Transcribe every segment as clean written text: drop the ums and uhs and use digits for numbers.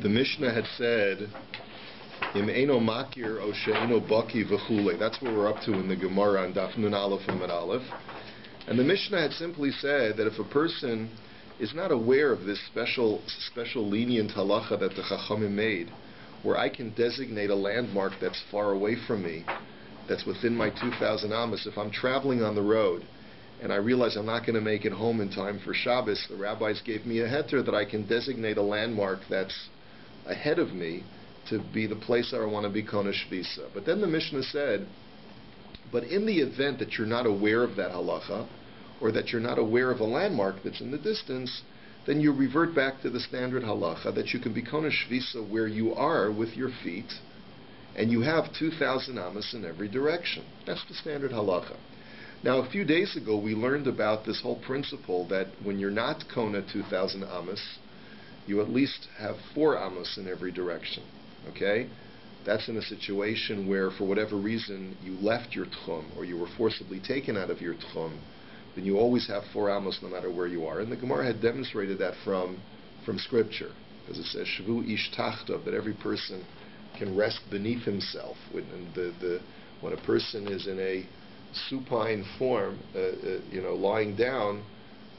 The Mishnah had said, Im Eino Makir O She'eino Baki V'chule. That's what we're up to in the Gemara on DAF Nun Aleph and Mid Aleph. And the Mishnah had simply said that if a person is not aware of this special lenient halacha that the Chachamim made, where I can designate a landmark that's far away from me, that's within my 2,000 amas, if I'm traveling on the road and I realize I'm not going to make it home in time for Shabbos, the rabbis gave me a heter that I can designate a landmark that's ahead of me to be the place that I want to be Konesh Visa. But then the Mishnah said, but in the event that you're not aware of that halacha, or that you're not aware of a landmark that's in the distance, then you revert back to the standard halacha that you can be Konesh Visa where you are with your feet, and you have 2,000 amas in every direction. That's the standard halacha. Now, a few days ago, we learned about this whole principle that when you're not Kona 2,000 amas, you at least have 4 amas in every direction. Okay? That's in a situation where, for whatever reason, you left your tchum, or you were forcibly taken out of your tchum, then you always have 4 amos no matter where you are. And the Gemara had demonstrated that from Scripture, because it says, Shavu ish tachtav, that every person can rest beneath himself. When a person is in a supine form, lying down,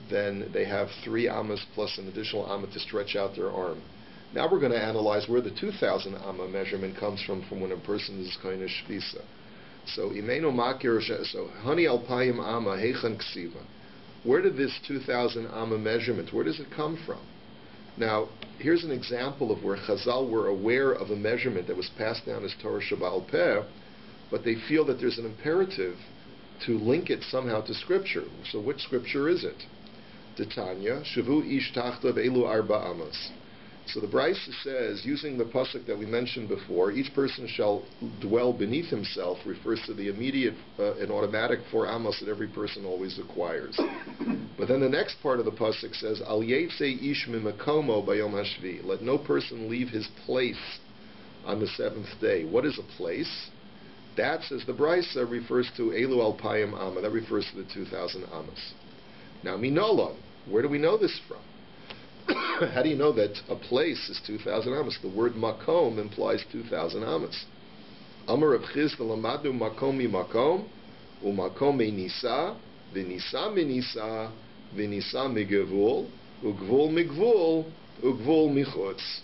then they have 3 amas plus an additional amma to stretch out their arm. Now we're going to analyze where the 2,000 amma measurement comes from when a person is Konesh Visa. So imeno makir, so hani alpayim amma heichan ksiva. Where did this 2,000 amma measurement, where does it come from? Now, here's an example of where Chazal were aware of a measurement that was passed down as Torah Shabbat Peh, but they feel that there's an imperative to link it somehow to Scripture. So which Scripture is it? Titanya, Shavu ish tachtav elu arba amas. So the Brisa says, using the pasuk that we mentioned before, each person shall dwell beneath himself, refers to the immediate and automatic 4 amos that every person always acquires. But then the next part of the pasuk says, Al yetze ish mimakomo bayom hashvi. Let no person leave his place on the 7th day. What is a place? That, says the Brisa, refers to elu alpayim amma. That refers to the 2,000 amas. Now, minolon, where do we know this from? How do you know that a place is 2,000 amas? The word makom implies 2,000 amas. Amar Rav Chizda lamadu makom mi makom, umakom mi nisa, v'nisa mi nisa, v'nisa mi gevul, ugvul mi gvul, ugvul mi chutz,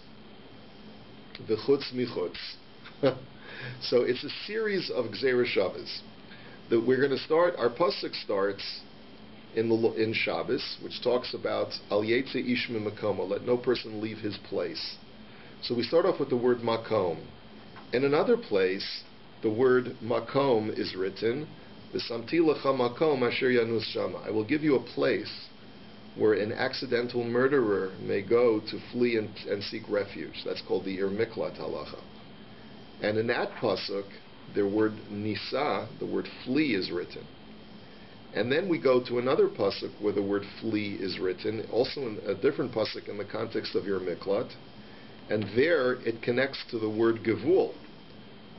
v'chutz mi chutz. So it's a series of Gzeira Shabbos that we're going to start. Our pasuk starts in Shabbos, which talks about Al Yetze Ish Mimakomo, let no person leave his place. So we start off with the word Makom. In another place, the word Makom is written, V'samti lecha Makom asher yanus shama. I will give you a place where an accidental murderer may go to flee and seek refuge. That's called the Ir Miklat halacha. And in that pasuk, the word Nisa, the word flee, is written. And then we go to another pasuk where the word flee is written, also in a different pasuk in the context of your miklat, and there it connects to the word gevul,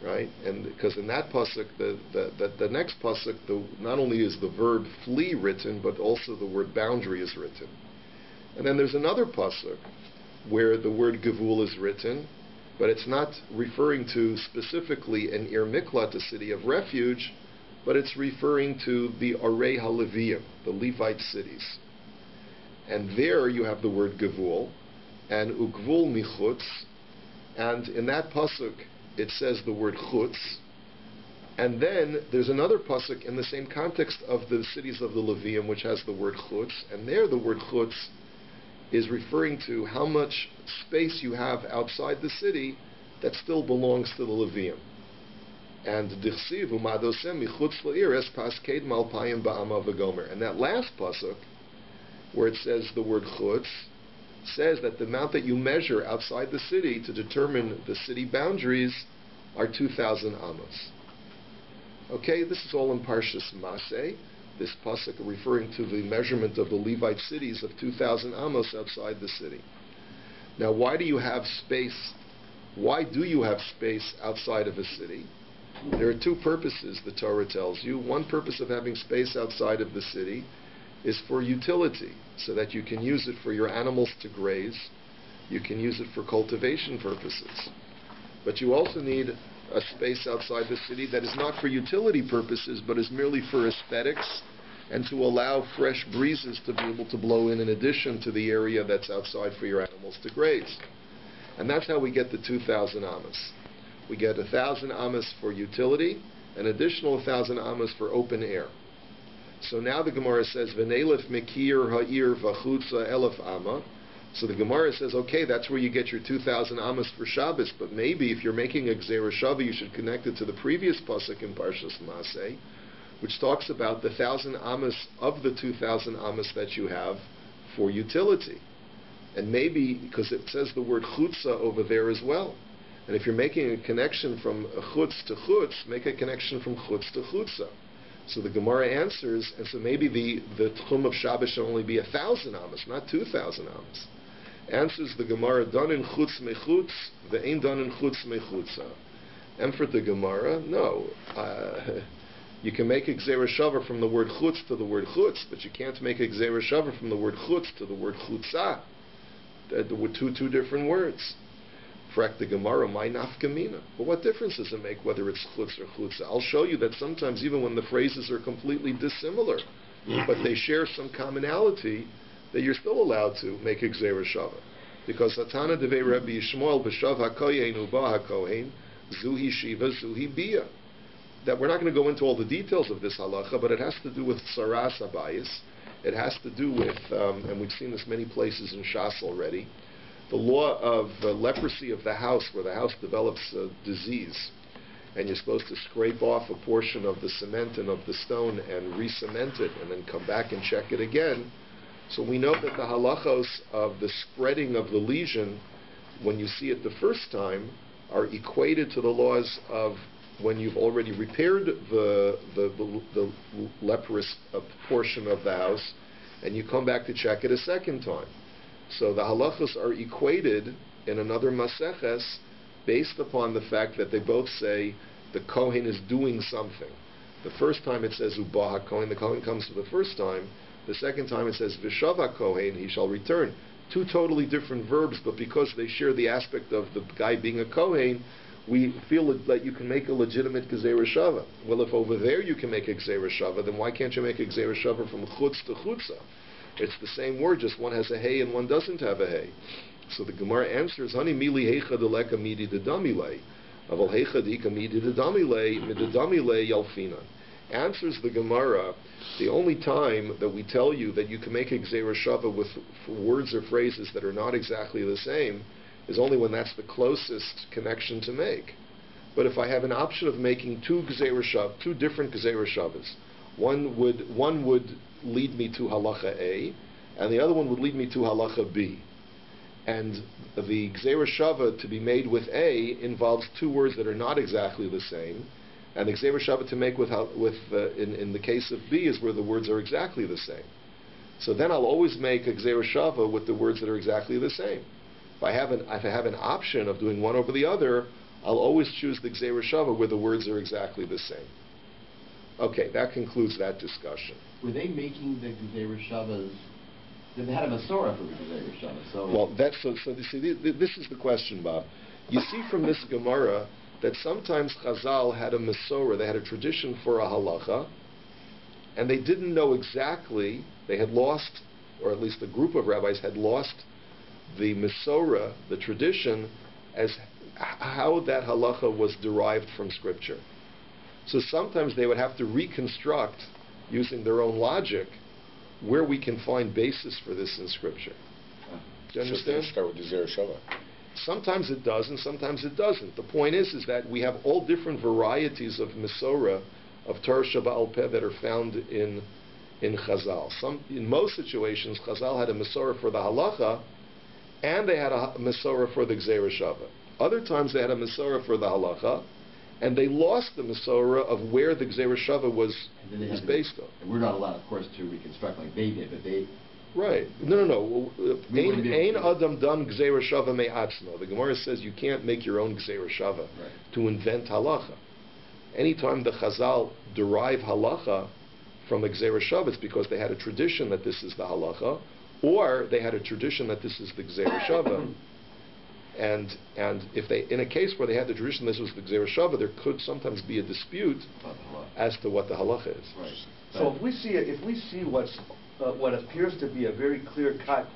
right? And because in that pasuk, the next pasuk, not only is the verb flee written, but also the word boundary is written. And then there's another pasuk where the word gevul is written, but it's not referring to specifically an Ir Miklat, a city of refuge, but it's referring to the Arei HaLeviyim, the Levite cities. And there you have the word Gevul, and Ugvul Michutz, and in that pasuk it says the word Chutz, and then there's another pasuk in the same context of the cities of the Leviyim which has the word Chutz, and there the word Chutz is referring to how much space you have outside the city that still belongs to the Leviyim. And that last pasuk, where it says the word chutz, says that the amount that you measure outside the city to determine the city boundaries are 2,000 amas. Okay, this is all in Parshas Maseh, this pasuk referring to the measurement of the Levite cities of 2,000 amos outside the city. Now, why do you have space? Why do you have space outside of a city? There are 2 purposes, the Torah tells you. One purpose of having space outside of the city is for utility, so that you can use it for your animals to graze, You can use it for cultivation purposes. But you also need a space outside the city that is not for utility purposes, but is merely for aesthetics and to allow fresh breezes to be able to blow in addition to the area that's outside for your animals to graze. And that's how we get the 2,000 amas. We get 1,000 amas for utility, an additional 1,000 amas for open air. So now the Gemara says, V'nelef mekir ha'ir v'chutza elef ama. So the Gemara says, okay, that's where you get your 2,000 amas for Shabbos, but maybe if you're making a Gzeira Shava, you should connect it to the previous pasuk in Parshas Maseh, which talks about the 1,000 amas of the 2,000 amas that you have for utility. And maybe, because it says the word chutza over there as well. And if you're making a connection from chutz to chutz, make a connection from chutz to chutza. So the Gemara answers, and so maybe the tchum of Shabbos should only be 1,000 amas, not 2,000 amas. Answers the Gemara, done in chutz mechutz, the ain't done in chutz mechutza. And for the Gemara, no. You can make a Gzeira Shava from the word chutz to the word chutz, but you can't make a Gzeira Shava from the word chutz to the word chutza. There were two different words. Frak the Gemara, my nafkamina. But what difference does it make whether it's chutz or chutza? I'll show you that sometimes even when the phrases are completely dissimilar, but they share some commonality, that you're still allowed to make a Gzeira Shava. Because Satana devei Rabbi Yishmael b'shav hakoyen uba hakohen zuhi shiva zuhi bia. That we're not going to go into all the details of this halacha, but it has to do with saras abayis. It has to do with, and we've seen this many places in Shas already, the law of leprosy of the house, where the house develops a disease, and you're supposed to scrape off a portion of the cement and of the stone and re-cement it, and then come back and check it again. So we know that the halachos of the spreading of the lesion, when you see it the first time, are equated to the laws of when you've already repaired the leprous portion of the house, and you come back to check it a second time. So the halachos are equated in another maseches based upon the fact that they both say the Kohen is doing something. The first time it says Uba HaKohen, the Kohen comes for the first time. The second time it says Vishav HaKohen, he shall return. Two totally different verbs, but because they share the aspect of the guy being a Kohen, we feel that you can make a legitimate Gzeira Shava. Well, if over there you can make a Gzeira Shava, then why can't you make a Gzeira Shava from chutz to chutza? It's the same word, just one has a hey and one doesn't have a hey. So the Gemara answers, Hani mili heicha deleka midi dedamile, aval heicha dika midi dedamile, midedamile yalfina. Answers the Gemara, the only time that we tell you that you can make a Gzeira Shava with words or phrases that are not exactly the same is only when that's the closest connection to make. But if I have an option of making two different Gzeira Shavas, one would lead me to halacha A, and the other one would lead me to halacha B. And the Gzeira Shava to be made with A involves two words that are not exactly the same, and the Gzeira Shava to make in the case of B is where the words are exactly the same. So then I'll always make a Gzeira Shava with the words that are exactly the same. If I have an option of doing one over the other, I'll always choose the Gzeira Shava where the words are exactly the same. Okay, that concludes that discussion. Were they making the Gzeira Shavas? They had a Masorah for the Gzeira Shava. So well, this is the question, Bob. You see from this Gemara that sometimes Chazal had a Masorah, they had a tradition for a halacha, and they didn't know exactly, they had lost, or at least a group of rabbis had lost the Masorah, the tradition, as how that halacha was derived from Scripture. So sometimes they would have to reconstruct, using their own logic, where we can find basis for this in Scripture. Do you understand? Start with the Gzeira Shava. Sometimes it does, and sometimes it doesn't. The point is that we have all different varieties of Masorah, of Torah Sheba'al Peh that are found in Chazal. In most situations, Chazal had a Masorah for the halacha, and they had a Masorah for the Gzeira Shava. Other times they had a Masorah for the halacha, and they lost the Masorah of where the Gzeira Shava was based on. And we're not allowed, of course, to reconstruct like they did, but they... Right. No. Ein adam dam Gzeira Shava me'atzmo. The Gemara says you can't make your own Gzeira Shava to invent halacha. Anytime the Chazal derive halacha from a Gzeira Shava, it's because they had a tradition that this is the halacha, or they had a tradition that this is the Gzeira Shava. And if they, in a case where they had the tradition this was the Gzeira Shava, there could sometimes be a dispute as to what the halacha is. Right. So if we see what appears to be a very clear-cut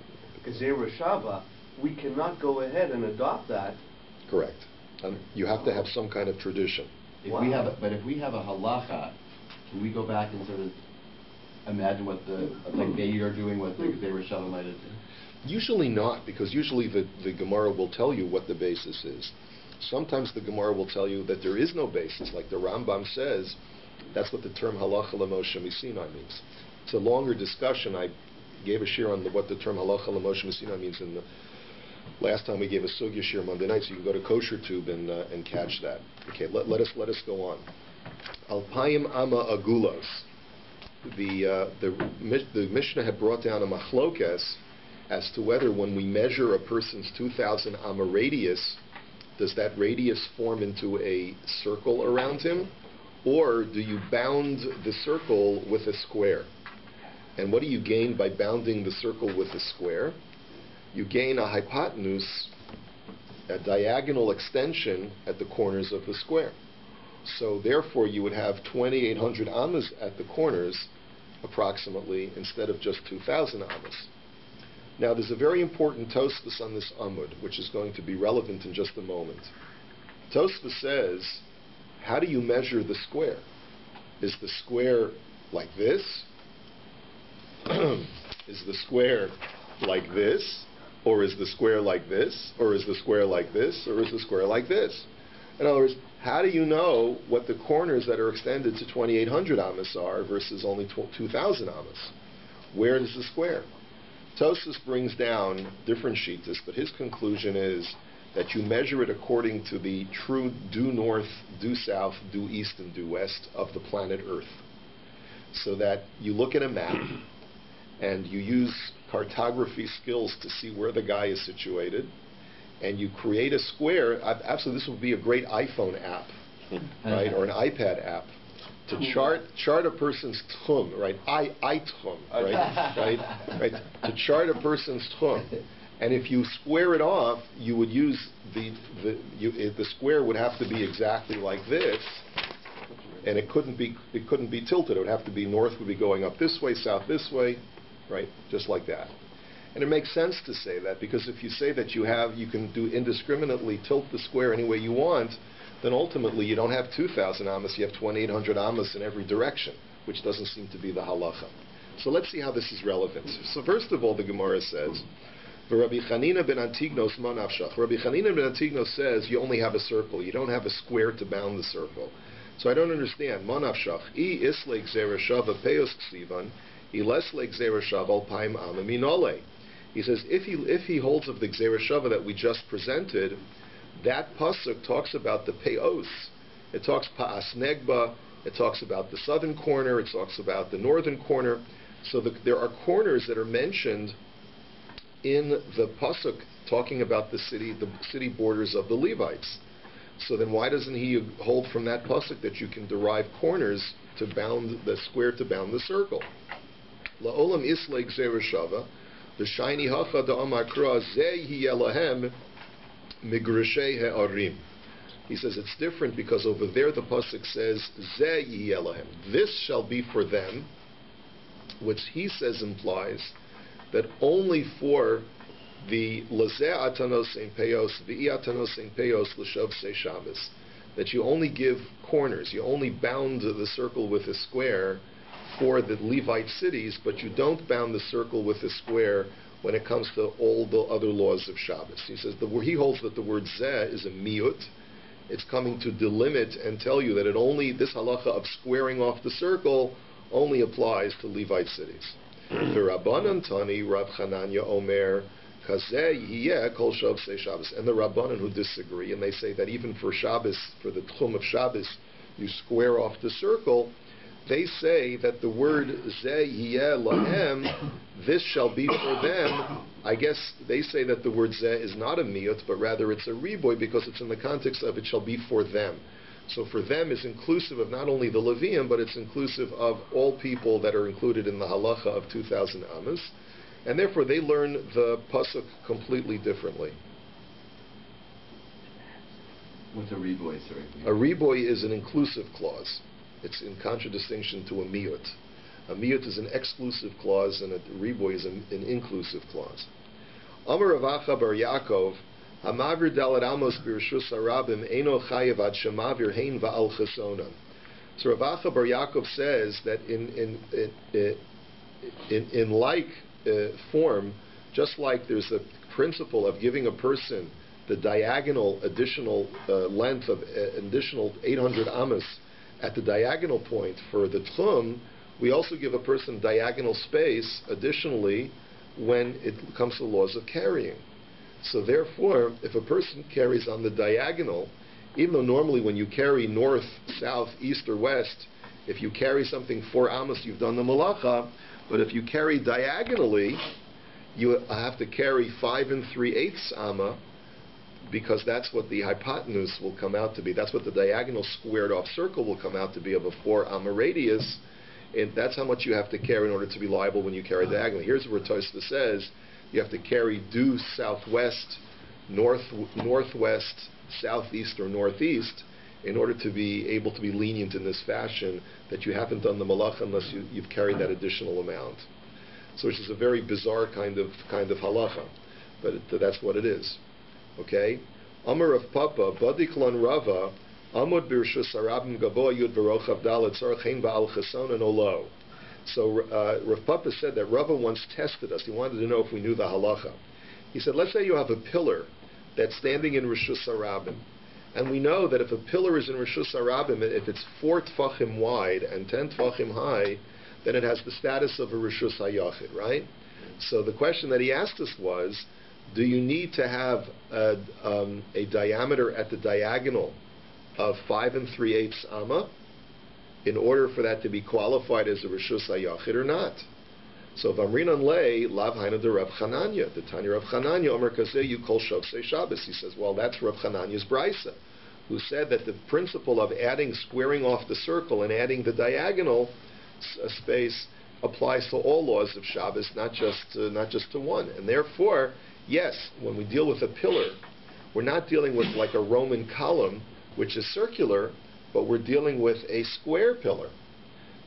Gzeira Shava, we cannot go ahead and adopt that. Correct. You have to have some kind of tradition. If we have a halacha, can we go back and sort of imagine what like they are doing, what the Gzeira Shava might have done? Usually not, because usually the Gemara will tell you what the basis is. Sometimes the Gemara will tell you that there is no basis, like the Rambam says. That's what the term halacha l'moshe misinai means. It's a longer discussion. I gave a shir on what the term halacha l'moshe misinai means in the last time we gave a sugya shir Monday night, so you can go to Kosher Tube and catch that. Okay, let us go on. Alpayim ama agulos. The Mishnah had brought down a machlokes as to whether when we measure a person's 2,000 amma radius, does that radius form into a circle around him, or do you bound the circle with a square? And what do you gain by bounding the circle with a square? You gain a hypotenuse, a diagonal extension at the corners of the square. So therefore you would have 2,800 ammas at the corners, approximately, instead of just 2,000 ammas. Now there's a very important Tosfos on this Amud, which is going to be relevant in just a moment. Tosfos says, how do you measure the square? Is the square like this? Is the square like this? Or is the square like this? Or is the square like this? Or is the square like this? In other words, how do you know what the corners that are extended to 2,800 ammas are versus only 2,000 ammas? Where is the square? Tosfos brings down different shittas, but his conclusion is that you measure it according to the true due north, due south, due east, and due west of the planet Earth. So that you look at a map and you use cartography skills to see where the guy is situated, and you create a square. Absolutely, this would be a great iPhone app, right, or an iPad app, to chart a person's tchum, right? I-tchum, right? To chart a person's tchum, and if you square it off, you would use the square would have to be exactly like this, and it couldn't be tilted. It would have to be north would be going up this way, south this way, right? Just like that. And it makes sense to say that, because if you say that you can do indiscriminately tilt the square any way you want, then ultimately you don't have 2,000 ammas, you have 2,800 ammas in every direction, which doesn't seem to be the halacha. So let's see how this is relevant. So first of all, the Gemara says, Rabbi Chanina ben Antignos man afshach. Rabbi Chanina ben Antignos says you only have a circle, you don't have a square to bound the circle. So I don't understand. Man afshach. I isle gzeira shava peos ksivan, I lesle gzeira shava al paim amma minole. He says if he holds of the gzeira shava that we just presented, that pasuk talks about the peos. It talks pa'as negba. It talks about the southern corner. It talks about the northern corner. So there are corners that are mentioned in the pasuk talking about the city borders of the Levites. So then why doesn't he hold from that pasuk that you can derive corners to bound the square, to bound the circle? La'olam isle gzeira shava, the shiny hacha da amar kra zehi yelahem migrishay he'arim. He says it's different because over there the pasuk says zehi yelahem. This shall be for them, which he says implies that only for the lazeh atanos ein peos, the atanos ein peos l'shov se Shabbos, that you only give corners, you only bound the circle with a square for the Levite cities, but you don't bound the circle with a square when it comes to all the other laws of Shabbos. He says he holds that the word zeh is a miut. It's coming to delimit and tell you that this halacha of squaring off the circle only applies to Levite cities. The Rabbanan Tani Rav Chananya Omer Kazeh Yeh Kol Shov Se Shabbos, and the Rabbanan who disagree, and they say that even for Shabbos, for the Tchum of Shabbos, you square off the circle. They say that the word Zeh Yeh Lahem, this shall be for them. I guess they say that the word Zeh is not a miyut, but rather it's a riboy, because it's in the context of it shall be for them. So for them is inclusive of not only the Levium, but it's inclusive of all people that are included in the halacha of 2,000 ammas. And therefore they learn the pasuk completely differently. What's a reboy, sorry? A reboy is an inclusive clause. It's in contradistinction to a miyut. A miyut is an exclusive clause, and a reboy is an inclusive clause. Amar Rav Acha bar Yaakov, Hamavir dalet amos b'reshus harabim eino chayev ad shemavir hein va'al chesonan. So Rav Acha bar Yaakov says that in like form, just like there's a principle of giving a person the diagonal additional length of additional 800 amos at the diagonal point for the tchum, we also give a person diagonal space additionally when it comes to the laws of carrying. So therefore, if a person carries on the diagonal, even though normally when you carry north, south, east, or west, if you carry something 4 amos, you've done the malacha, but if you carry diagonally, you have to carry 5 3/8 amma, because that's what the hypotenuse will come out to be. That's what the diagonal squared off circle will come out to be of a 4 amma radius. And that's how much you have to carry in order to be liable when you carry diagonally. Here's where Tosfos says you have to carry due southwest, northwest, southeast, or northeast in order to be able to be lenient in this fashion, that you haven't done the malacha unless you've carried that additional amount. So which is a very bizarre kind of halacha, but that's what it is. Okay? Amar of Papa, Badiklan Rava, Amod Birshus Arabim Gabo Yud Barochav Dalet Sarchein Ba'al Cheson and Olo. So Rav Papa said that Rava once tested us. He wanted to know if we knew the halacha. He said, let's say you have a pillar that's standing in Rishus Arabim. And we know that if a pillar is in Rishus Arabim, if it's 4 tfachim wide and 10 tfachim high, then it has the status of a Rishus HaYachid, right? So the question that he asked us was, do you need to have a diameter at the diagonal of 5 3/8 amma in order for that to be qualified as a Rishus HaYachid or not? So Vamrinan lei lav haina de Rav Chananya. The Tanya Rav Chananya Omer Kazeh you kol Shovsei Shabbos. He says, well, that's Rav Chananya's brisa, who said that the principle of squaring off the circle and adding the diagonal space applies to all laws of Shabbos, not just to one. And therefore, yes, when we deal with a pillar, we're not dealing with like a Roman column, which is circular, but we're dealing with a square pillar.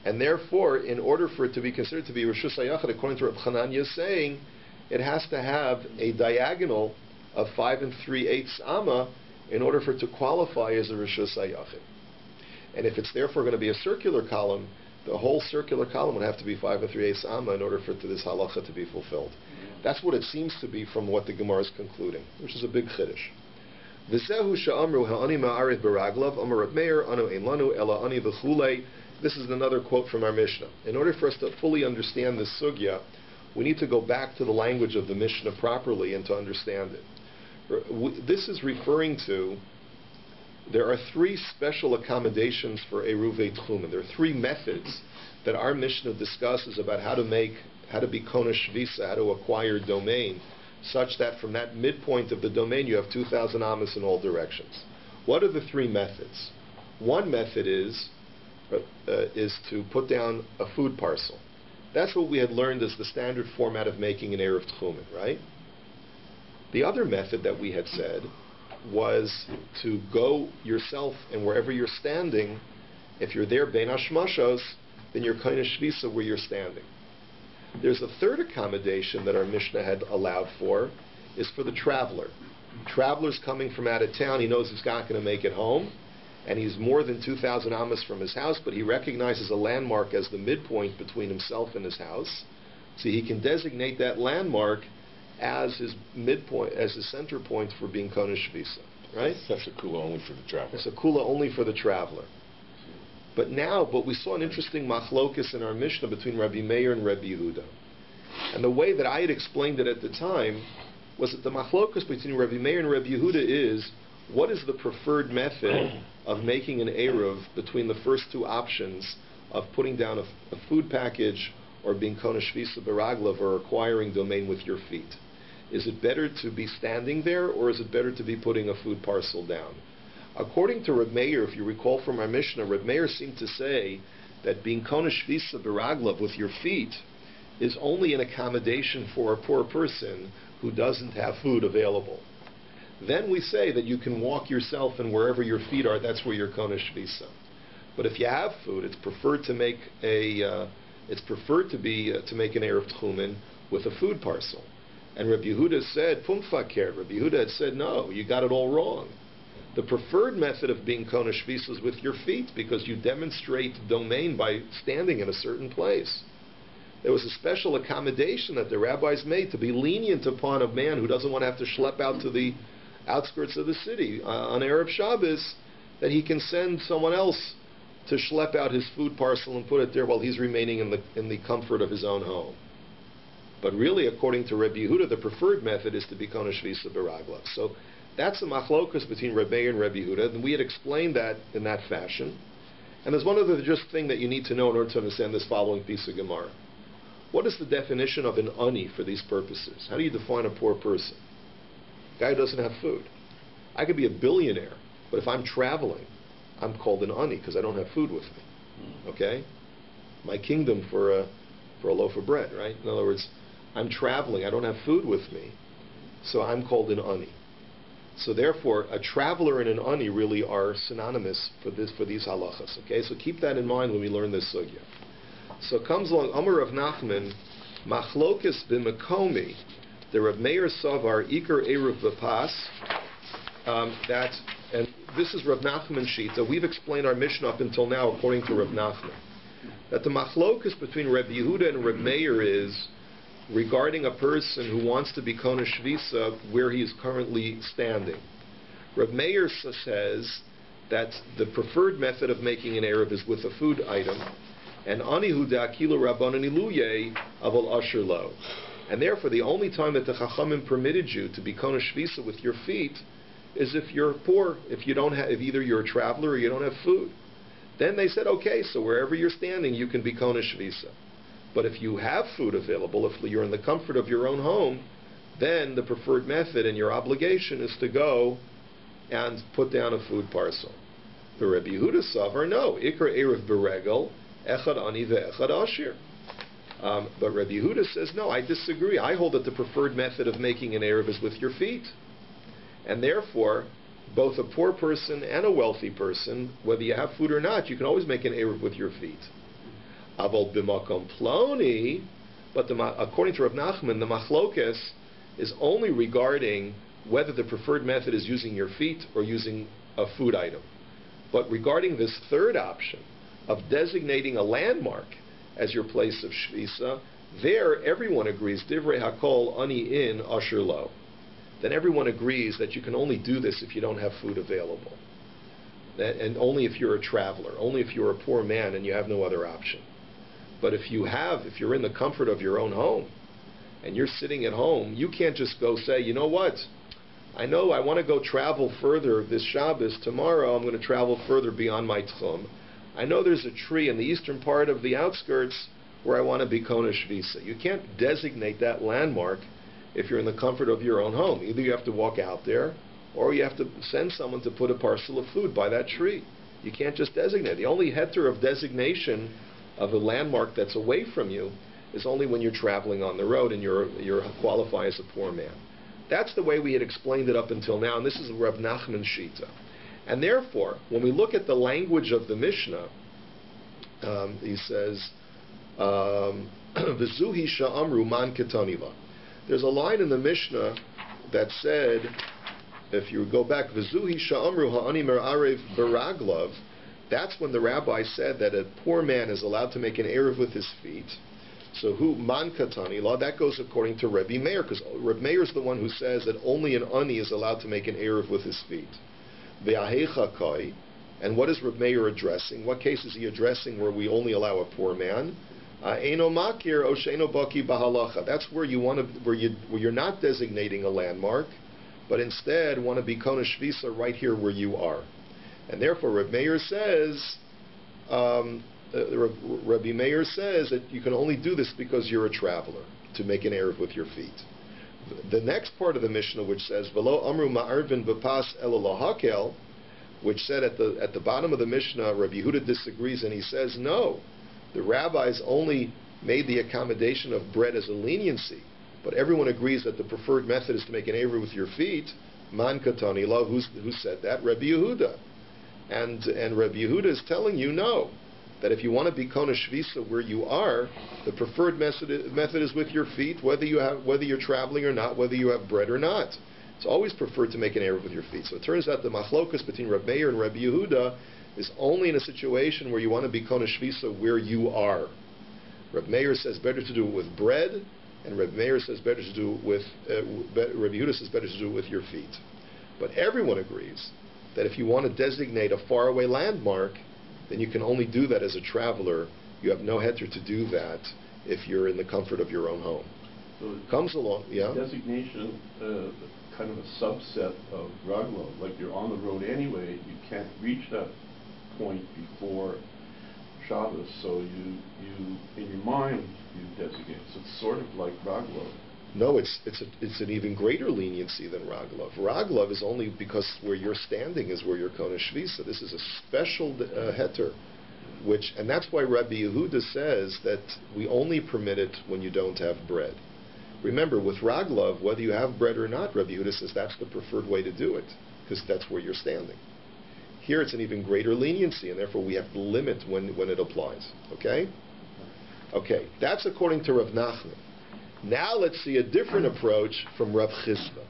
And therefore, in order for it to be considered to be Rishus HaYachid, according to Reb Chananya is saying, it has to have a diagonal of 5 3/8 amma in order for it to qualify as a Rishus HaYachid. And if it's therefore going to be a circular column, the whole circular column would have to be 5 3/8 amma in order for this halacha to be fulfilled. That's what it seems to be from what the Gemara is concluding, which is a big chiddush. V'zehu she'amru ha'ani ma'aret baraglav amar Reb Meir anu ein lanu ela ani v'chulei. This is another quote from our Mishnah. In order for us to fully understand this sugya, we need to go back to the language of the Mishnah properly and to understand it. This is referring to, there are 3 special accommodations for ERU Tchumen. There are 3 methods that our Mishnah discusses about how to be Kona Shvisa, how to acquire domain, such that from that midpoint of the domain you have 2,000 amas in all directions. What are the 3 methods? One method is to put down a food parcel. That's what we had learned as the standard format of making an Erev Tchumen, right? The other method that we had said was to go yourself, and wherever you're standing, if you're there bein hashmashos, then you're kind of shvisa where you're standing. There's a third accommodation that our Mishnah had allowed for, is for the traveler. Traveler's coming from out of town, he knows he's not going to make it home, and he's more than 2,000 amas from his house, but he recognizes a landmark as the midpoint between himself and his house, so he can designate that landmark as his midpoint, as his center point for being Kona Shvisa, right? That's a kula only for the traveler. It's a kula only for the traveler. But we saw an interesting machlokus in our Mishnah between Rabbi Meir and Rabbi Yehuda. And the way that I had explained it at the time was that the machlokus between Rabbi Meir and Rabbi Yehuda is, what is the preferred method of making an eruv between the first 2 options of putting down a food package or being Kona Shvisa Baraglav or acquiring domain with your feet? Is it better to be standing there, or is it better to be putting a food parcel down? According to Reb Meir, if you recall from our Mishnah, Reb Meir seemed to say that being Kona Shvisa Baraglav with your feet is only an accommodation for a poor person who doesn't have food available. then we say that you can walk yourself, and wherever your feet are, that's where you're Kona Shvisa. But if you have food, it's preferred to make to make an Erev Tchumen with a food parcel. And Rabbi Yehuda said, Pumfaker. Rabbi Yehuda had said, no, you got it all wrong. The preferred method of being Kona Shvisa is with your feet, because you demonstrate domain by standing in a certain place. There was a special accommodation that the rabbis made to be lenient upon a man who doesn't want to have to schlep out to the outskirts of the city on Erev Shabbos, that he can send someone else to schlep out his food parcel and put it there while he's remaining in the comfort of his own home. But really, according to Rabbi Yehuda, the preferred method is to be Kona Shvisa B'Raglav. So that's a machlokus between Rabbi Meir and Rabbi Yehuda, and we had explained that in that fashion. And there's one other just thing that you need to know in order to understand this following piece of Gemara. What is the definition of an ani for these purposes? How do you define a poor person? A guy who doesn't have food. I could be a billionaire, but if I'm traveling, I'm called an ani because I don't have food with me. Okay? My kingdom for a loaf of bread, right? In other words, I'm traveling, I don't have food with me, so I'm called an ani. So therefore, a traveler and an ani really are synonymous for these halachas. Okay? So keep that in mind when we learn this sugya. So comes along Amar of Nachman, Machlokes b'Makomi, the Rav Meir Savar Iker Eruv V'Pas, and this is Rav Nachman's sheet. So we've explained our mission up until now according to Rav Nachman. That the Machlokes between Rav Yehuda and Rav Meir is regarding a person who wants to be Kona Shvisa where he is currently standing. Rav Meir says that the preferred method of making an Erev is with a food item, and anihu da'akilu rabbanan iluye aval asher lo. And therefore, the only time that the Chachamim permitted you to be Kona Shvisa with your feet is if you're poor, if either you're a traveler or you don't have food. Then they said, okay, so wherever you're standing, you can be Kona Shvisa. But if you have food available, if you're in the comfort of your own home, then the preferred method and your obligation is to go and put down a food parcel. The Rabbi Yehuda Savar, no, Iker Erev Beregel, Echad Ani ve'Echad Ashir. But Rabbi Yehuda says, no, I disagree. I hold that the preferred method of making an Erev is with your feet. And therefore, both a poor person and a wealthy person, whether you have food or not, you can always make an Erev with your feet. Avol b'makom ploni, but according to Rav Nachman, the machlokes is only regarding whether the preferred method is using your feet or using a food item. But regarding this third option of designating a landmark as your place of shvisa, there everyone agrees, divrei hakol ani in asher lo. Then everyone agrees that you can only do this if you don't have food available. And only if you're a traveler, only if you're a poor man and you have no other option. But if you're in the comfort of your own home, and you're sitting at home, you can't just go say, you know what, I know I want to go travel further this Shabbos. Tomorrow I'm going to travel further beyond my tchum. I know there's a tree in the eastern part of the outskirts where I want to be Kona Shvisa. You can't designate that landmark if you're in the comfort of your own home. Either you have to walk out there, or you have to send someone to put a parcel of food by that tree. You can't just designate. The only heter of designation of a landmark that's away from you is only when you're traveling on the road and you're qualify as a poor man. That's the way we had explained it up until now, and this is Rav Nachman's shita. And therefore, when we look at the language of the Mishnah, he says, "V'zuhi sha'amru man ketanila." There's a line in the Mishnah that said, if you go back, "V'zuhi sha'amru ha'ani mer'arev beraglav," that's when the rabbi said that a poor man is allowed to make an erev with his feet. So who man katani law? That goes according to Rabbi Meir, because Rabbi Meir is the one who says that only an ani is allowed to make an erev with his feet. Ve'ahecha kai, and what is Rabbi Meir addressing? What case is he addressing where we only allow a poor man? Eino makir o she'eino baki bahalacha. That's where you want to, where you're not designating a landmark, but instead want to be Kona Shvisa right here where you are. And therefore, Rabbi Meir says, Rabbi Meir says that you can only do this because you're a traveler, to make an erev with your feet. The next part of the Mishnah, which says, "V'lo amru ma'arvin b'pas elo lahakel," which said at the bottom of the Mishnah, Rabbi Yehuda disagrees, and he says, no, the rabbis only made the accommodation of bread as a leniency, but everyone agrees that the preferred method is to make an erev with your feet. Man katani lo, who said that? Rabbi Yehuda. And Rabbi Yehuda is telling you, no, that if you want to be kona shvisa where you are, the preferred method is with your feet, whether you're traveling or not, whether you have bread or not. It's always preferred to make an eruv with your feet. So it turns out the machlokas between Rabbi Meir and Rabbi Yehuda is only in a situation where you want to be kona shvisa where you are. Rabbi Meir says better to do it with bread, and Rabbi Meir says better to do it with Rabbi Yehuda says better to do it with your feet. But everyone agrees that if you want to designate a faraway landmark, then you can only do that as a traveler. You have no heter to do that if you're in the comfort of your own home. So it comes along, yeah. Designation, kind of a subset of Raglo. Like you're on the road anyway, you can't reach that point before Shabbos, so you in your mind you designate. So it's sort of like Raglo. No, it's an even greater leniency than Raglov. Raglov is only because where you're standing is where you're kona shvisa. This is a special heter, and that's why Rabbi Yehuda says that we only permit it when you don't have bread. Remember, with Raglov, whether you have bread or not, Rabbi Yehuda says that's the preferred way to do it, because that's where you're standing. Here it's an even greater leniency, and therefore we have to limit when it applies. Okay? Okay, that's according to Rav Nachman. Now let's see a different approach from Rav Chisda.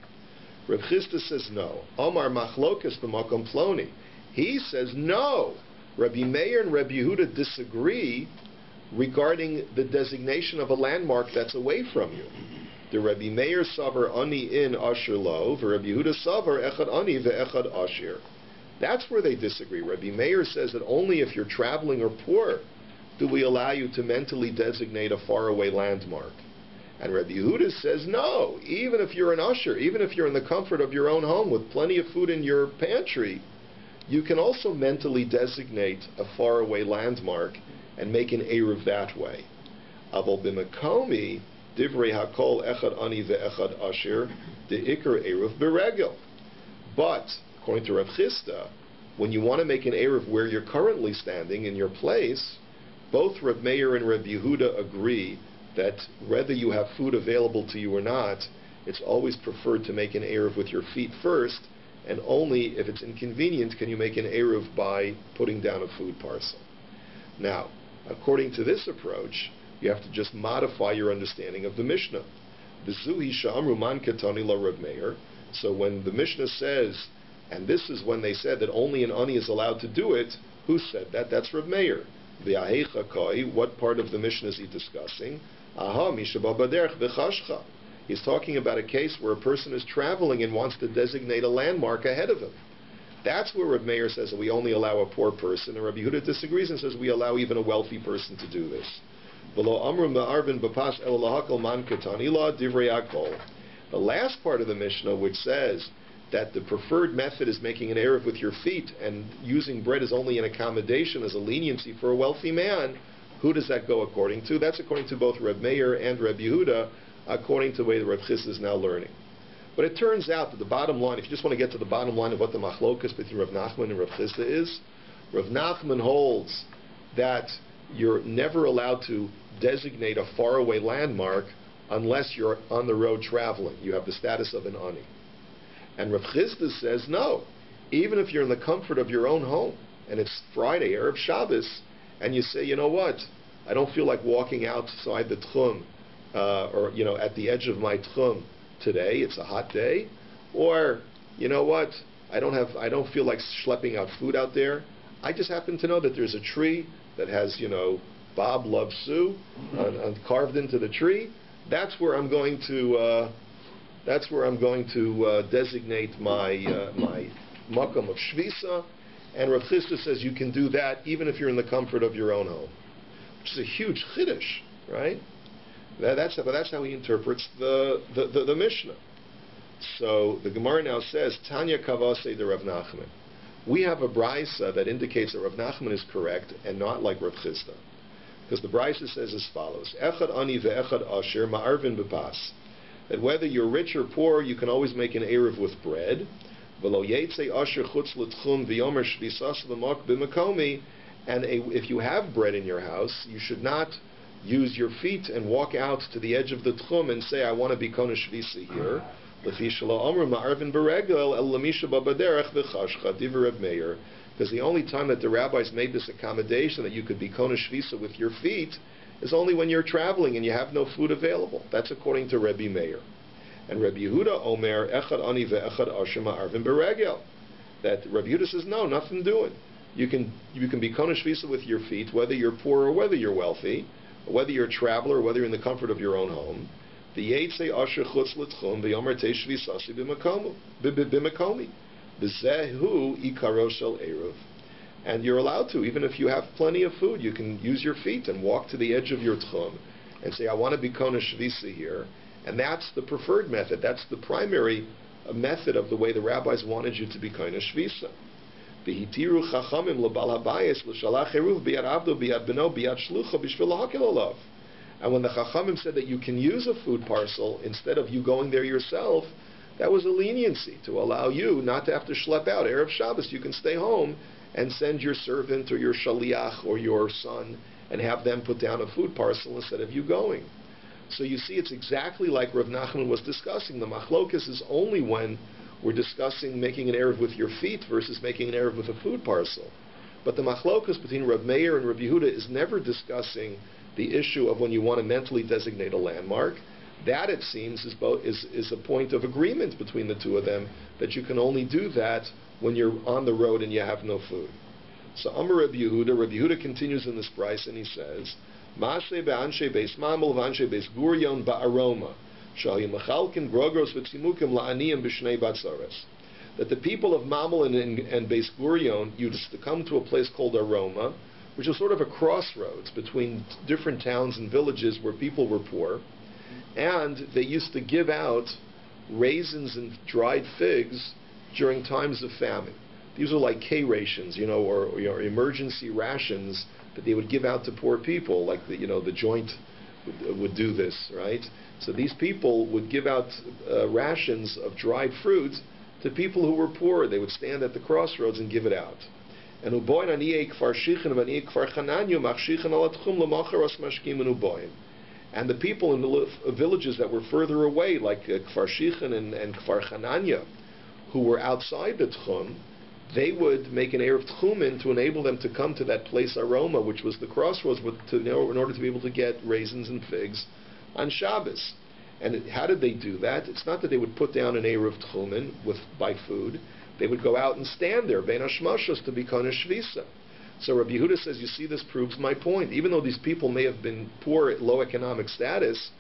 Rav Chisda says no. Omar machlokas b'makom ploni. He says no. Rabbi Meir and Rabbi Yehuda disagree regarding the designation of a landmark that's away from you. The Rabbi Meir savar ani in asher lo, the Rabbi Yehuda savar echad ani ve'echad asher. That's where they disagree. Rabbi Meir says that only if you're traveling or poor do we allow you to mentally designate a faraway landmark. And Rabbi Yehuda says, no, even if you're an usher, even if you're in the comfort of your own home with plenty of food in your pantry, you can also mentally designate a faraway landmark and make an eruv that way. Aval b'makomi, divrei hakol echad ani ve'echad asher, de'ikar eruv beregel. But, according to Rav Chisda, when you want to make an eruv where you're currently standing in your place, both Rav Meir and Rav Yehuda agree that whether you have food available to you or not, it's always preferred to make an eruv with your feet first, and only if it's inconvenient can you make an eruv by putting down a food parcel. Now, according to this approach, you have to just modify your understanding of the Mishnah. V'zuhi sha'amru man katani la Rav Meir. So when the Mishnah says, and this is when they said that only an ani is allowed to do it, who said that? That's Rav Meir. V'ahecha koi, what part of the Mishnah is he discussing? Aha, mishabah baderech v'chashcha. He's talking about a case where a person is traveling and wants to designate a landmark ahead of him. That's where Rav Meir says that we only allow a poor person, and Rabbi Yehuda disagrees and says we allow even a wealthy person to do this. The last part of the Mishnah, which says that the preferred method is making an eruv with your feet and using bread is only an accommodation as a leniency for a wealthy man, who does that go according to? That's according to both Reb Meir and Reb Yehuda, according to the way the Reb Chisda is now learning. But it turns out that the bottom line, if you just want to get to the bottom line of what the machlokas between Rav Nachman and Rav Chisda is, Rav Nachman holds that you're never allowed to designate a faraway landmark unless you're on the road traveling. You have the status of an ani. And Rav Chisda says, no, even if you're in the comfort of your own home, and it's Friday, Erev Shabbos, and you say, you know what, I don't feel like walking outside the tchum, or, at the edge of my tchum today, it's a hot day, or, you know what, I don't feel like schlepping out food out there. I just happen to know that there's a tree that has, Bob loves Sue carved into the tree. That's where I'm going to designate my my makam of shvisa. And Rav Chisda says you can do that even if you're in the comfort of your own home, which is a huge chiddush, right? That's how he interprets the Mishnah. So the Gemara now says, Tanya Kavase de Rav Nachman. We have a brisa that indicates that Rav Nachman is correct and not like Rav Chisda. Because the brisa says as follows, Echad ani ve'echad asher ma'arvin bepas. That whether you're rich or poor, you can always make an eruv with bread. V'lo yetzei asher chutz l'tchum v'yomer shvisas l'mak b'makomi. And if you have bread in your house, you should not use your feet and walk out to the edge of the tchum and say, I want to be kona shvisa here. Because the only time that the rabbis made this accommodation that you could be kona shvisa with your feet is only when you're traveling and you have no food available. That's according to Rabbi Meir. And Rabbi Yehuda Omer, Echad Ani ve'Echad Asher Ma'arvin Beregel. That Rabbi Yehuda says, no, nothing doing. You can be kona shvisa with your feet, whether you're poor or whether you're wealthy, whether you're a traveler or whether you're in the comfort of your own home. The Yetze Asher Chutz L'Tchum V'Yomer Tei Shvisasi B'Makomi. B'Zehu Ikaro Shel Eruv. And you're allowed to, even if you have plenty of food, you can use your feet and walk to the edge of your tchum and say, I want to be kona shvisa here. And that's the preferred method. That's the primary method of the way the rabbis wanted you to be kona shvisa. V'hitiru chachamim l'bal habayis l'shalach eruv biyad avdo biyad beno biyad shlucha b'shvil lahakil olav. And when the chachamim said that you can use a food parcel instead of you going there yourself, that was a leniency to allow you not to have to schlep out. Erev Shabbos, you can stay home and send your servant or your shaliach or your son and have them put down a food parcel instead of you going. So you see, it's exactly like Rav Nachman was discussing. The machlokas is only when we're discussing making an erev with your feet versus making an erev with a food parcel. But the machlokas between Rav Meir and Rav Yehuda is never discussing the issue of when you want to mentally designate a landmark. That, it seems, is a point of agreement between the two of them, that you can only do that when you're on the road and you have no food. So Amar Rabbi Yehuda continues in this price and he says, Mashe be'anshe beis mamel v'anshe beis gurion ba'aroma shahim machalkin grogros v'tzimukim la'aniyim b'shnei batzares. That the people of Mamel and Beis Gurion used to come to a place called Aroma, which is sort of a crossroads between different towns and villages where people were poor, and they used to give out raisins and dried figs during times of famine. These are like K-rations, or emergency rations that they would give out to poor people, like the joint would do this, right? So these people would give out rations of dried fruits to people who were poor. They would stand at the crossroads and give it out. And the people in the villages that were further away, like Kfar Shichin and Kfar Chananya, who were outside the Tchum, they would make an Erev Tchumen to enable them to come to that place Aroma, which was the crossroads, in order to be able to get raisins and figs on Shabbos. And how did they do that? It's not that they would put down an Erev Tchumen by food. They would go out and stand there, Ben Hashmashos, to be Kona Shvisa. So Rabbi Yehuda says, you see, this proves my point. Even though these people may have been poor, at low economic status,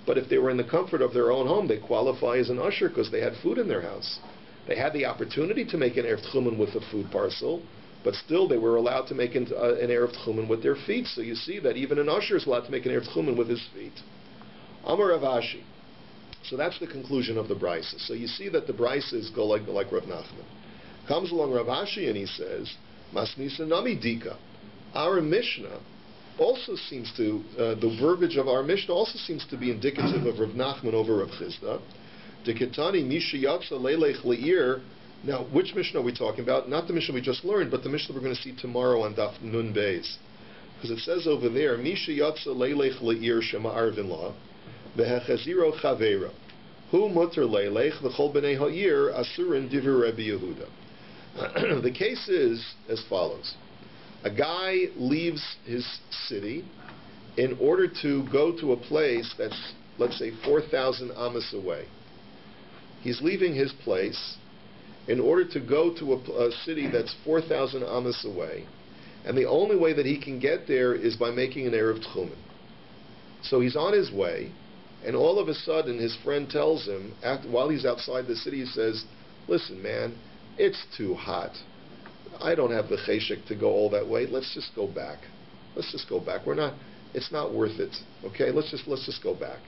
but if they were in the comfort of their own home, they qualify as an usher because they had food in their house. They had the opportunity to make an Erev Tchumen with a food parcel, but still they were allowed to make an Erev Tchumen with their feet. So you see that even an usher is allowed to make an Erev Tchumen with his feet. Amar Rav Ashi. So that's the conclusion of the Brises. So you see that the Brises go like Rav Nachman. Comes along Rav Ashi and he says, Masnisa Nami Dika. Our Mishnah also seems to, the verbiage of our Mishnah also seems to be indicative of Rav Nachman over Rav Chisda. Deketani Misha Yatsa Leilech Le'ir. Now, which Mishnah are we talking about? Not the Mishnah we just learned, but the Mishnah we're going to see tomorrow on DAF Nun Beis. Because it says over there, Misha Yatsa Leilech Le'ir Shema Arvin La. V'hechaziro Chavera. Hu mutter leilech v'chol b'nei ha'ir asurin divir Rabbi Yehuda. The case is as follows. A guy leaves his city in order to go to a place that's, let's say, 4,000 amas away. He's leaving his place in order to go to a city that's 4,000 amas away, and the only way that he can get there is by making an Erev Tchumen. So he's on his way, and all of a sudden his friend tells him, while he's outside the city, he says, listen, man, it's too hot. I don't have the cheshek to go all that way. Let's just go back. Let's just go back. It's not worth it. Okay, let's just go back.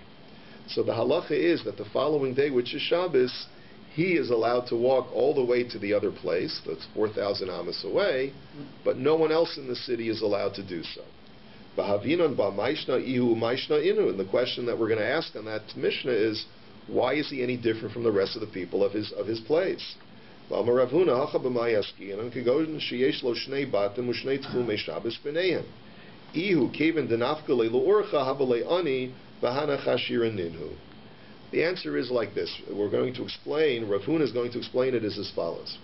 So the halacha is that the following day, which is Shabbos, he is allowed to walk all the way to the other place, that's 4,000 amas away, but no one else in the city is allowed to do so. And the question that we're going to ask on that Mishnah is, why is he any different from the rest of the people of his place? The answer is like this. We're going to explain, Rav Huna is going to explain it as follows.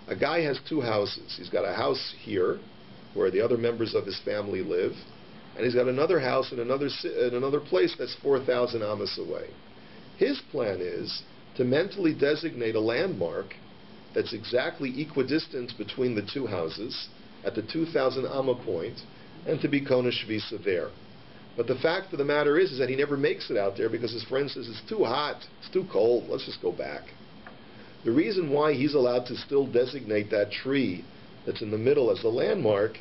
A guy has two houses. He's got a house here, where the other members of his family live, and he's got another house in another place that's 4,000 amos away. His plan is to mentally designate a landmark that's exactly equidistant between the two houses at the 2,000 amma point, and to be kona shvisa there. But the fact of the matter is that he never makes it out there because his friend says it's too hot, it's too cold, let's just go back. The reason why he's allowed to still designate that tree that's in the middle as the landmark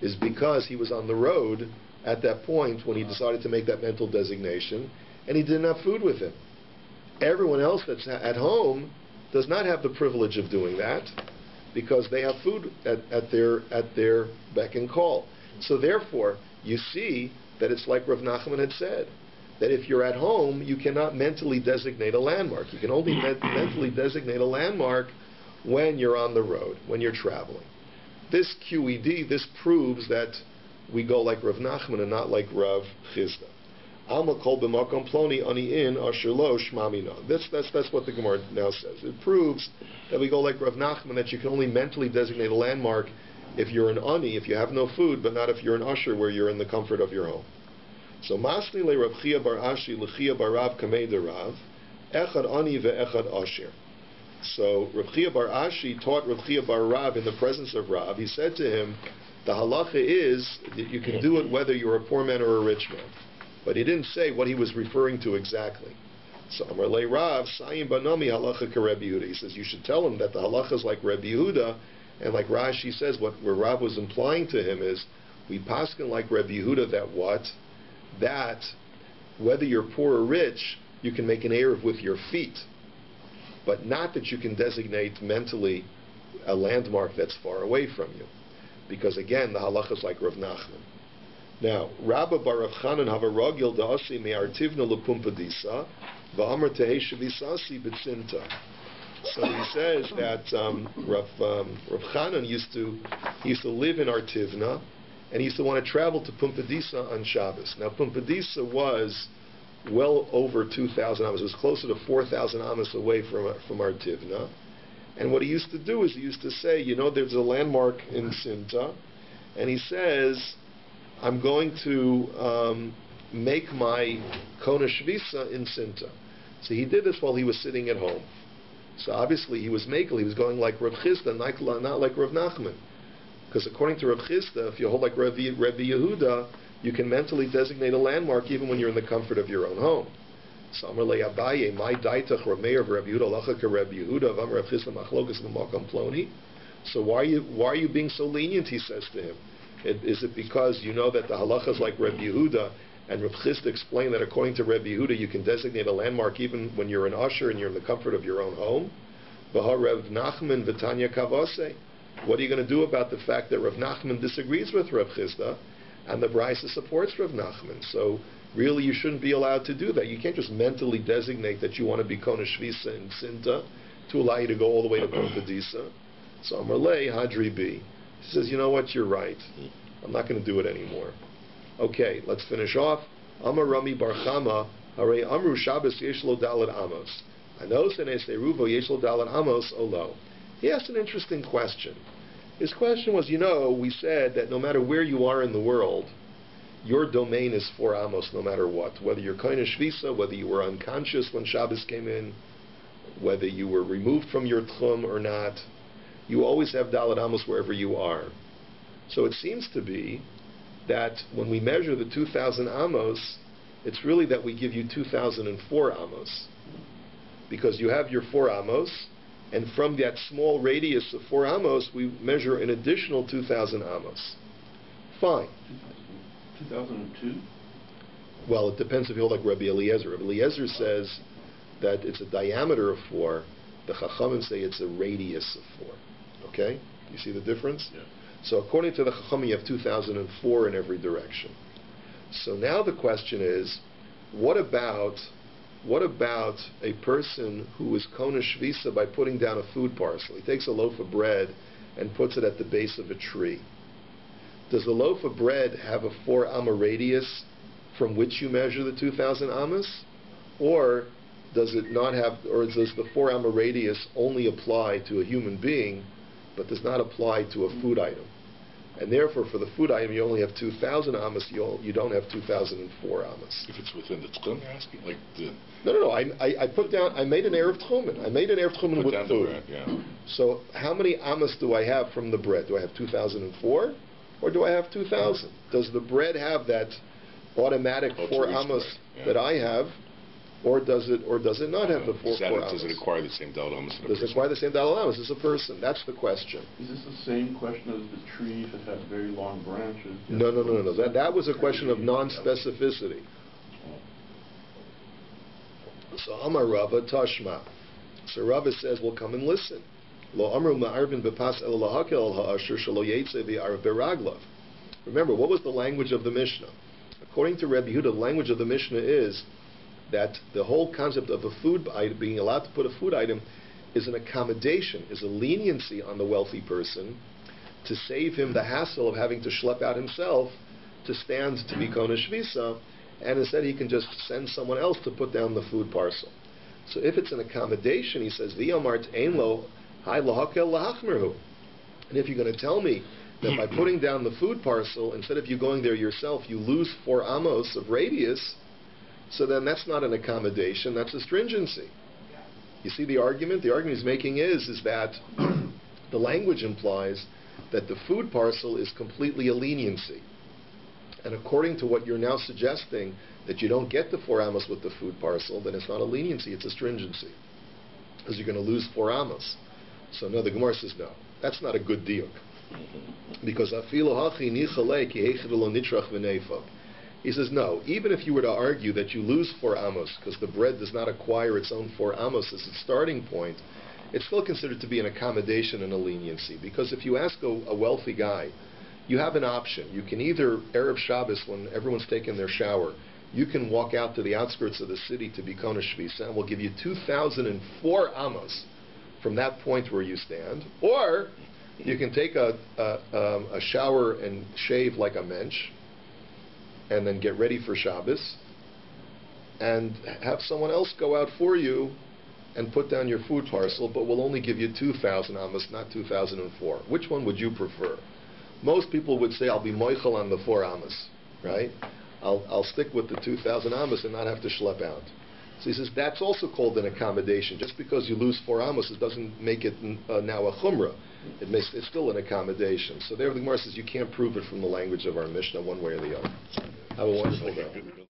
is because he was on the road at that point when he decided to make that mental designation, and he didn't have food with him. Everyone else that's at home does not have the privilege of doing that because they have food at their beck and call. So therefore, you see that it's like Rav Nachman had said, that if you're at home, you cannot mentally designate a landmark. You can only mentally designate a landmark when you're on the road, when you're traveling. This QED, this proves that we go like Rav Nachman and not like Rav Chisda. Alma kol b'makom ploni ani in asher lo shmamina. That's what the Gemara now says. It proves that we go like Rav Nachman, that you can only mentally designate a landmark if you're an ani, if you have no food, but not if you're an usher where you're in the comfort of your home. So Masni le Rav Chia bar Ashi l'Chia bar Rav kamei de Rav echad ani ve'echad asher. So Rav Chia bar Ashi taught Rav Chia bar Rav in the presence of Rav. He said to him, the halacha is that you can do it whether you're a poor man or a rich man. But he didn't say what he was referring to exactly. So Amar le Rav Sayim banami halacha ka Rebbe Yehuda. He says you should tell him that the halacha is like Rebbe Yehuda. And like Rashi says, where Rav was implying to him is, we paskin like Rebbe Yehuda that what? That whether you're poor or rich, you can make an eruv with your feet, but not that you can designate mentally a landmark that's far away from you. Because again, the halacha is like Rav Nachman. Now, Rabbi bar Rav Chanan have a ragil da'asi me'artivna l'pumpadisa va'amar tehei shavisasi b'tzinta. So he says that Rav Chanan used to live in Artivna, and he used to want to travel to Pumpadisa on Shabbos. Now Pumpadisa was well over 2,000 amos. It was closer to 4,000 amos away from Artivna. And what he used to do is he used to say, you know, there's a landmark in Sinta, and he says, I'm going to make my Kona Shvisa in Sinta. So he did this while he was sitting at home. So obviously he was makel, he was going like Rav Chisda, not like Rav Nachman. Because according to Rav Chisda, if you hold like Rebbe Yehuda, you can mentally designate a landmark even when you're in the comfort of your own home. So Amar le Abaye, my daitach Rav Meir of Rebbe Yehuda, lacha ka Rebbe Yehuda, Amar Rav Chisda machlokas b'makam ploni. So why are you being so lenient, he says to him? Is it because you know that the halacha is like Rebbe Yehuda, and Rav Chisda explained that according to Rebbe Yehuda, you can designate a landmark even when you're an usher and you're in the comfort of your own home? Rav Nachman v'tanya kavase. What are you going to do about the fact that Rav Nachman disagrees with Rav Chisda, and the Brisa supports Rav Nachman? So really, you shouldn't be allowed to do that. You can't just mentally designate that you want to be Kona Shvisa in Sinta to allow you to go all the way to Pumpadisa. So Amar le Hadri B. He says, you know what? You're right. I'm not going to do it anymore. Okay, let's finish off. Amar Rami bar Chama, Hare Amru Shabbos yesh lo dalet amos. Anos and Eruvo yesh lo dalet amos olo. He asked an interesting question. His question was, you know, we said that no matter where you are in the world, your domain is 4 amos no matter what. Whether you're Koine Shvisa, whether you were unconscious when Shabbos came in, whether you were removed from your tchum or not, you always have dalet amos wherever you are. So it seems to be that when we measure the 2,000 amos, it's really that we give you 2,004 amos. Because you have your 4 amos, and from that small radius of 4 amos, we measure an additional 2,000 amos. Fine. 2002? Well, it depends if you hold like Rabbi Eliezer. Rabbi Eliezer says that it's a diameter of 4. The Chachamim say it's a radius of 4. Okay? You see the difference? Yeah. So according to the Chachamim, you have 2004 in every direction. So now the question is, what about a person who is Kona Shvisa by putting down a food parcel? He takes a loaf of bread and puts it at the base of a tree. Does the loaf of bread have a 4 amma radius from which you measure the 2,000 ammas? Or does it not have, or does the 4 amma radius only apply to a human being, but does not apply to a food item? And therefore, for the food item, you only have 2,000 amas. You don't have 2,004 amas. If it's within the tchum, you're asking, like the... No. I put down. I made an erev tchumen. I made an erev tchumen with down food. the bread, yeah. So how many amas do I have from the bread? Do I have 2,004, or do I have 2,000? Does the bread have that automatic 4 amas that I have, or does it not have the 4 amas? Does it acquire the same daled amas? Does it acquire the same daled amas as a person? That's the question. Is this the same question as the tree if it had very long branches? No. That was a question of non-specificity. So Amar Rava Tashma. So Rava says, well, come and listen. Lo amru ma'arvin bepas el lahakel ha'asher shelo yetze v'arv beraglav. Remember, what was the language of the Mishnah? According to Rabbi Yehuda, the language of the Mishnah is that the whole concept of a food item, being allowed to put a food item, is an accommodation, is a leniency on the wealthy person to save him the hassle of having to schlep out himself to stand to be kona shvisa, and instead he can just send someone else to put down the food parcel. So if it's an accommodation, he says, v'yamart ein lo hai lahakel lahachmerhu. And if you're going to tell me that by putting down the food parcel, instead of you going there yourself, you lose 4 amos of radius, so then that's not an accommodation, that's a stringency. You see the argument? The argument he's making is that the language implies that the food parcel is completely a leniency. And according to what you're now suggesting, that you don't get the 4 amos with the food parcel, then it's not a leniency, it's a stringency. Because you're going to lose 4 amos. So no, the Gemara says no. That's not a good diuk. Because afilu hachi nichalei ki heichid lo nitrach v'neifak. He says, no, even if you were to argue that you lose 4 amos because the bread does not acquire its own 4 amos as its starting point, it's still considered to be an accommodation and a leniency. Because if you ask a wealthy guy, you have an option. You can either, Erev Shabbos, when everyone's taken their shower, you can walk out to the outskirts of the city to be Kona Shvisa, and we'll give you 2,004 amos from that point where you stand, or you can take a shower and shave like a mensch, and then get ready for Shabbos, and have someone else go out for you and put down your food parcel, but we'll only give you 2,000 amos, not 2,004. Which one would you prefer? Most people would say, I'll be moichel on the 4 amos, right? I'll stick with the 2,000 amos and not have to schlep out. So he says, that's also called an accommodation. Just because you lose 4 amos, it doesn't make it now a chumrah. It's still an accommodation. So there the Gemara says you can't prove it from the language of our Mishnah one way or the other. Have a wonderful day.